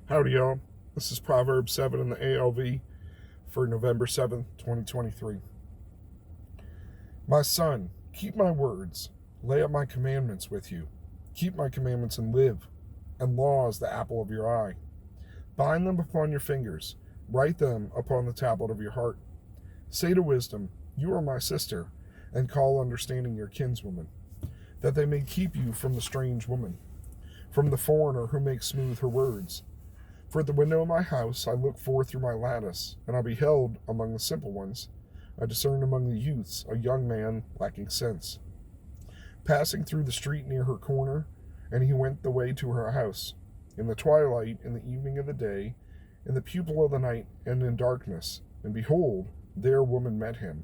Howdy, y'all. This is Proverbs 7 in the ALV for November 7th, 2023. My son, keep my words, lay up my commandments with you. Keep my commandments and live, and law is the apple of your eye. Bind them upon your fingers, write them upon the tablet of your heart. Say to wisdom, you are my sister, and call understanding your kinswoman, that they may keep you from the strange woman, from the foreigner who makes smooth her words. For at the window of my house I looked forth through my lattice, and I beheld among the simple ones. I discerned among the youths a young man lacking sense, passing through the street near her corner, and he went the way to her house. In the twilight, in the evening of the day, in the pupil of the night, and in darkness. And behold, there a woman met him,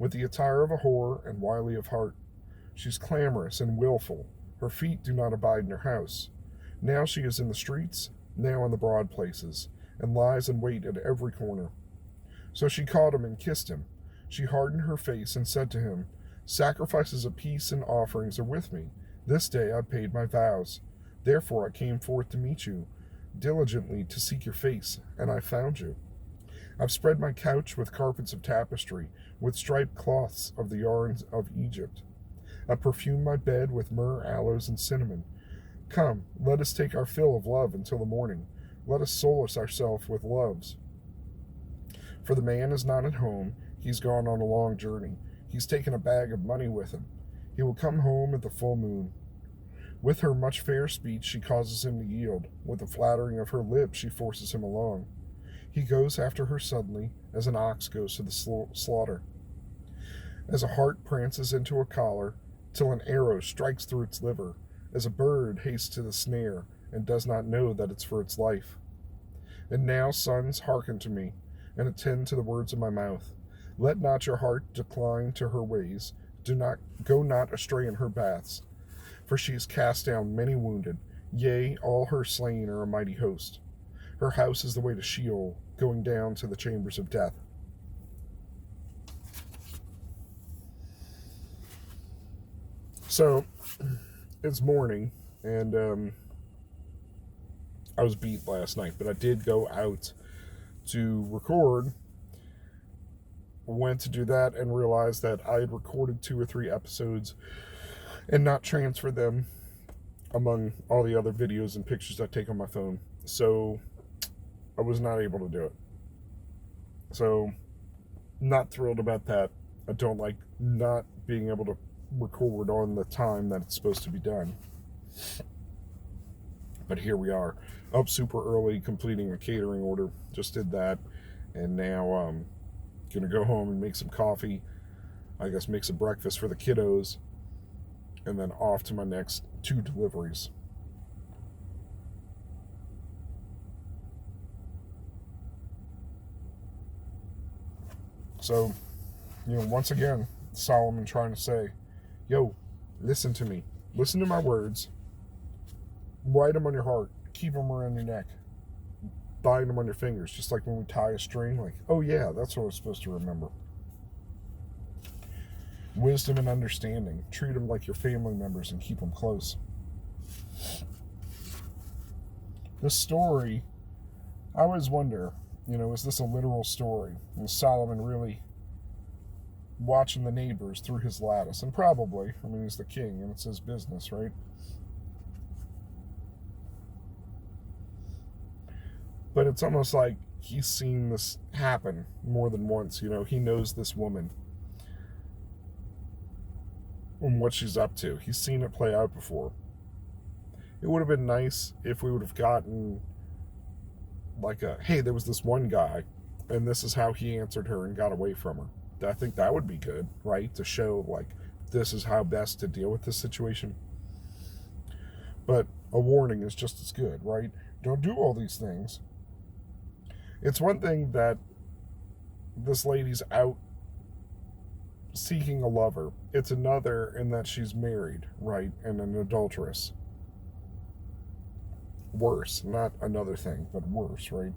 with the attire of a whore and wily of heart. She's clamorous and willful. Her feet do not abide in her house. Now she is in the streets, now in the broad places, and lies in wait at every corner. So she caught him and kissed him. She hardened her face and said to him, Sacrifices of peace and offerings are with me. This day I paid my vows. Therefore I came forth to meet you, diligently to seek your face, and I found you. I've spread my couch with carpets of tapestry, with striped cloths of the yarns of Egypt. I perfumed my bed with myrrh, aloes, and cinnamon. Come, let us take our fill of love until the morning. Let us solace ourselves with loves. For the man is not at home. He's gone on a long journey. He's taken a bag of money with him. He will come home at the full moon. With her much fair speech she causes him to yield. With the flattering of her lips she forces him along. He goes after her suddenly, as an ox goes to the slaughter. As a hart prances into a collar, till an arrow strikes through its liver. As a bird hastes to the snare, and does not know that it's for its life. And now, sons, hearken to me, and attend to the words of my mouth. Let not your heart decline to her ways. Go not astray in her paths. For she has cast down many wounded. Yea, all her slain are a mighty host. Her house is the way to Sheol, going down to the chambers of death. So, it's morning, and I was beat last night, but I did go out to record. Went to do that and realized that I had recorded 2 or 3 episodes and not transferred them among all the other videos and pictures I take on my phone. So I was not able to do it. So not thrilled about that. I don't like not being able to record on the time that it's supposed to be done. But here we are, up super early, completing a catering order. Just did that, and now gonna go home and make some coffee. I guess make some breakfast for the kiddos, and then off to my next 2 deliveries. So, once again, Solomon trying to say, yo, listen to me. Listen to my words. Write them on your heart. Keep them around your neck. Bind them on your fingers, just like when we tie a string. Like, oh yeah, that's what I was supposed to remember. Wisdom and understanding. Treat them like your family members and keep them close. This story, I always wonder, is this a literal story? Is Solomon really watching the neighbors through his lattice? And probably. He's the king and it's his business, right? But it's almost like he's seen this happen more than once. He knows this woman and what she's up to. He's seen it play out before. It would have been nice if we would have gotten hey, there was this one guy, and this is how he answered her and got away from her. I think that would be good, right? To show, this is how best to deal with this situation. But a warning is just as good, right? Don't do all these things. It's one thing that this lady's out seeking a lover. It's another in that she's married, right? And an adulteress. Worse. Not another thing, but worse, right?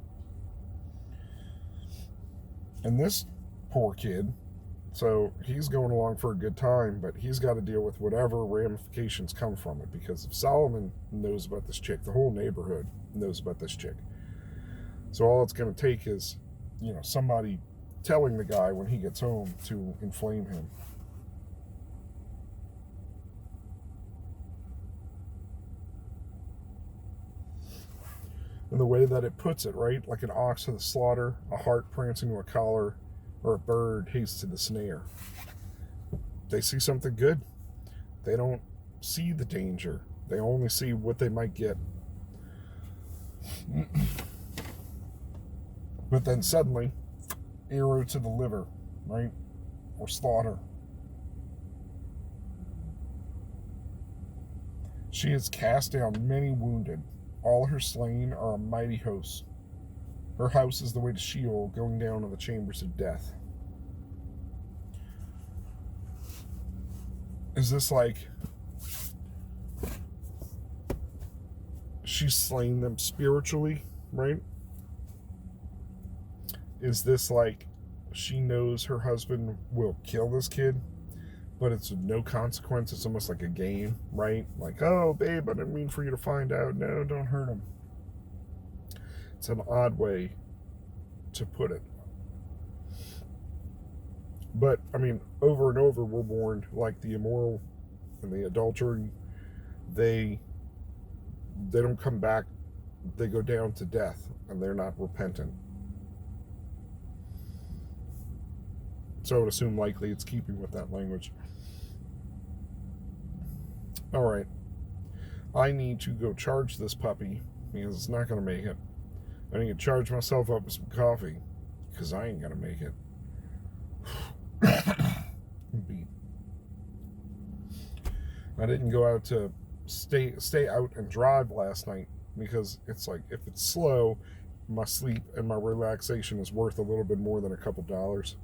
And this poor kid, so he's going along for a good time, but he's got to deal with whatever ramifications come from it. Because if Solomon knows about this chick, the whole neighborhood knows about this chick. So all it's going to take is, somebody telling the guy when he gets home to inflame him. And the way that it puts it, right? Like an ox to the slaughter, a hart prancing to a collar, or a bird hastes to the snare. They see something good. They don't see the danger. They only see what they might get. But then suddenly, arrow to the liver, right? Or slaughter. She has cast down many wounded. All her slain are a mighty host. Her house is the way to Sheol, going down to the chambers of death. Is this like she's slain them spiritually, right? Is this like she knows her husband will kill this kid, but it's no consequence? It's almost like a game, right? Like, oh, babe, I didn't mean for you to find out. No, don't hurt him. It's an odd way to put it. But, I mean, over and over, we're warned, like the immoral and the adultery, they don't come back. They go down to death, and they're not repentant. So I would assume likely it's keeping with that language. All right. I need to go charge this puppy because it's not going to make it. I need to charge myself up with some coffee because I ain't going to make it. Beat. I didn't go out to stay out and drive last night because it's like if it's slow, my sleep and my relaxation is worth a little bit more than a couple dollars.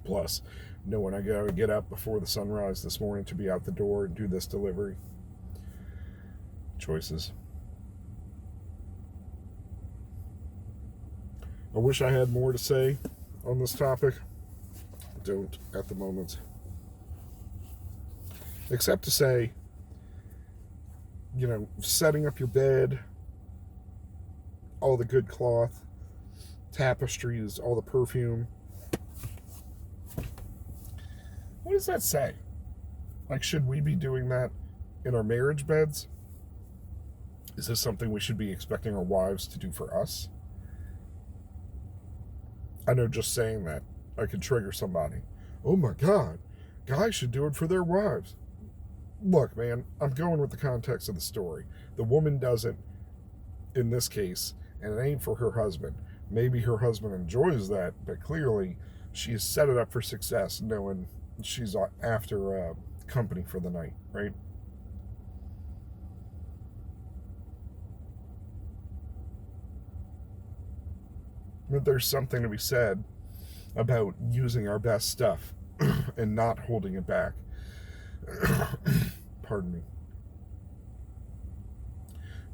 Plus, knowing I gotta get up before the sunrise this morning to be out the door and do this delivery. Choices. I wish I had more to say on this topic. I don't at the moment. Except to say, setting up your bed, all the good cloth, tapestries, all the perfume. What does that say? Like, should we be doing that in our marriage beds? Is this something we should be expecting our wives to do for us? I know just saying that, I could trigger somebody. Oh my God, guys should do it for their wives. Look, man, I'm going with the context of the story. The woman does it in this case, and it ain't for her husband. Maybe her husband enjoys that, but clearly she has set it up for success, knowing she's after company for the night, right? But there's something to be said about using our best stuff and not holding it back. Pardon me.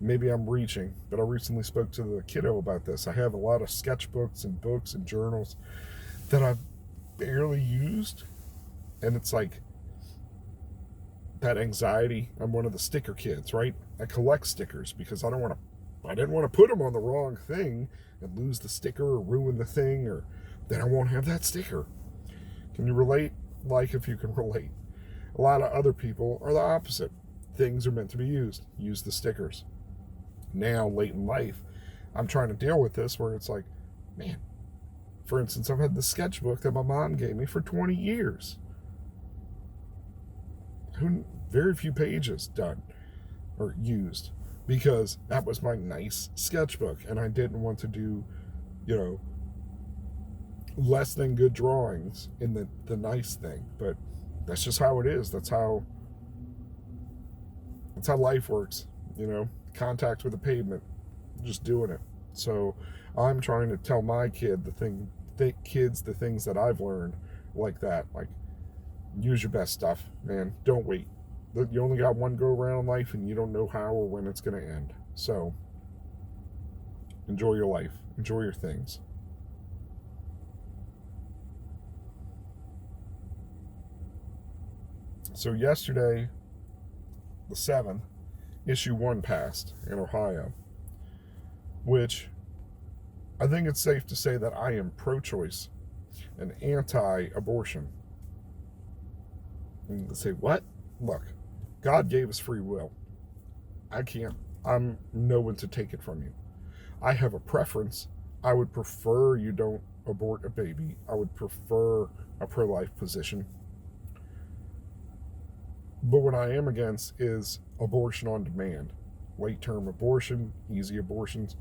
Maybe I'm reaching, but I recently spoke to the kiddo about this. I have a lot of sketchbooks and books and journals that I've barely used. And it's like that anxiety. I'm one of the sticker kids, right? I collect stickers because I didn't want to put them on the wrong thing and lose the sticker or ruin the thing, or then I won't have that sticker. Can you relate? Like, if you can relate. A lot of other people are the opposite. Things are meant to be used. Use the stickers. Now, late in life, I'm trying to deal with this where it's like, man, for instance, I've had the sketchbook that my mom gave me for 20 years. Very few pages done or used because that was my nice sketchbook and I didn't want to do, less than good drawings in the nice thing. But that's just how it is. That's how life works, contact with the pavement, just doing it. So I'm trying to tell my kid the things that I've learned like that. Like, use your best stuff, man. Don't wait. You only got one go around in life and you don't know how or when it's going to end. So enjoy your life. Enjoy your things. So yesterday, the 7th, issue 1 passed in Ohio, which I think it's safe to say that I am pro-choice and anti-abortion. And they say, what? Look, God gave us free will. I'm no one to take it from you. I have a preference. I would prefer you don't abort a baby. I would prefer a pro-life position. But what I am against is abortion on demand. Late-term abortion, easy abortions.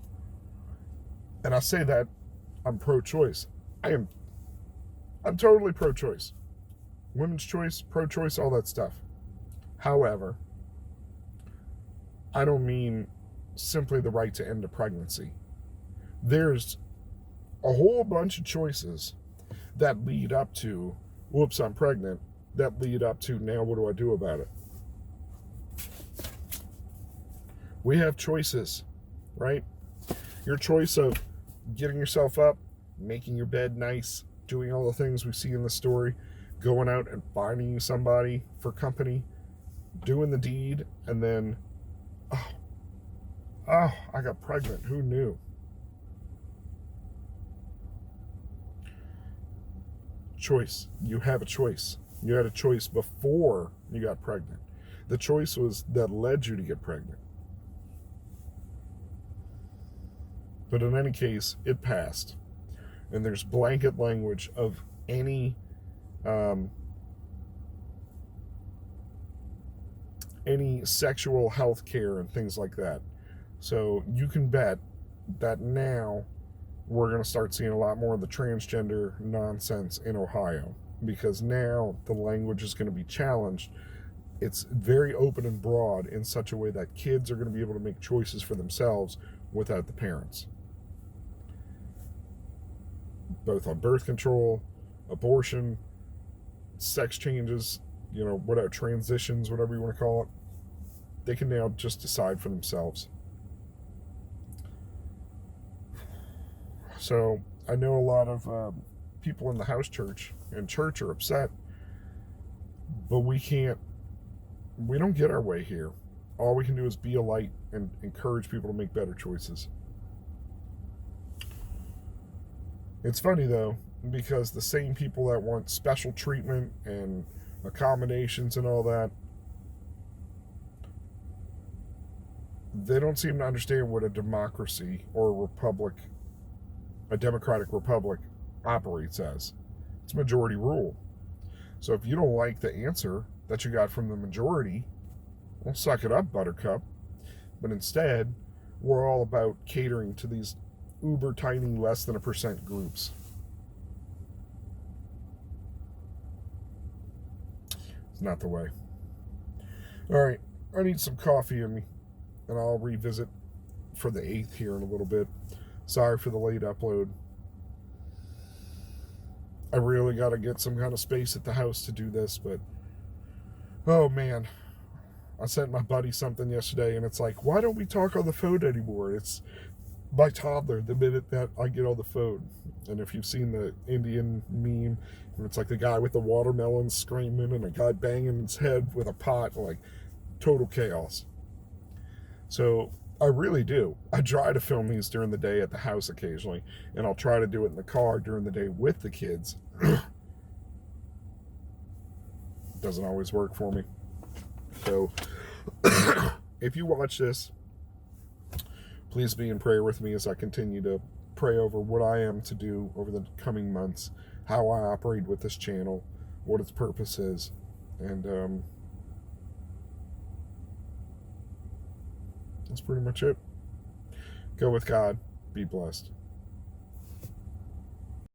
And I say that I'm pro-choice. I'm totally pro-choice. Women's choice, pro-choice, all that stuff. However, I don't mean simply the right to end a pregnancy. There's a whole bunch of choices that lead up to, whoops, I'm pregnant, that lead up to, now what do I do about it? We have choices, right? Your choice of getting yourself up, making your bed nice, doing all the things we see in the story, going out and finding somebody for company, doing the deed, and then, oh, I got pregnant. Who knew? Choice. You have a choice. You had a choice before you got pregnant. The choice was that led you to get pregnant. But in any case, it passed. And there's blanket language of any sexual health care and things like that. So you can bet that now we're going to start seeing a lot more of the transgender nonsense in Ohio, because now the language is going to be challenged. It's very open and broad in such a way that kids are going to be able to make choices for themselves without the parents, both on birth control, abortion, sex changes, whatever, transitions, whatever you want to call it. They can now just decide for themselves. So I know a lot of people in the house church and church are upset, but we don't get our way here. All we can do is be a light and encourage people to make better choices. It's funny though, because the same people that want special treatment and accommodations and all that, they don't seem to understand what a democracy or a republic, a democratic republic, operates as. It's majority rule. So if you don't like the answer that you got from the majority, well, suck it up, buttercup. But instead, we're all about catering to these uber tiny, less than 1% groups. It's not the way. All right, I need some coffee in me, and I'll revisit for the 8th here in a little bit. Sorry for the late upload. I really got to get some kind of space at the house to do this, but oh man, I sent my buddy something yesterday, and it's like, why don't we talk on the phone anymore? It's my toddler the minute that I get on the phone. And if you've seen the Indian meme, it's like the guy with the watermelon screaming and a guy banging his head with a pot, like total chaos. So I really do. I try to film these during the day at the house occasionally, and I'll try to do it in the car during the day with the kids. Doesn't always work for me. So if you watch this, please be in prayer with me as I continue to pray over what I am to do over the coming months, how I operate with this channel, what its purpose is, and that's pretty much it. Go with God. Be blessed.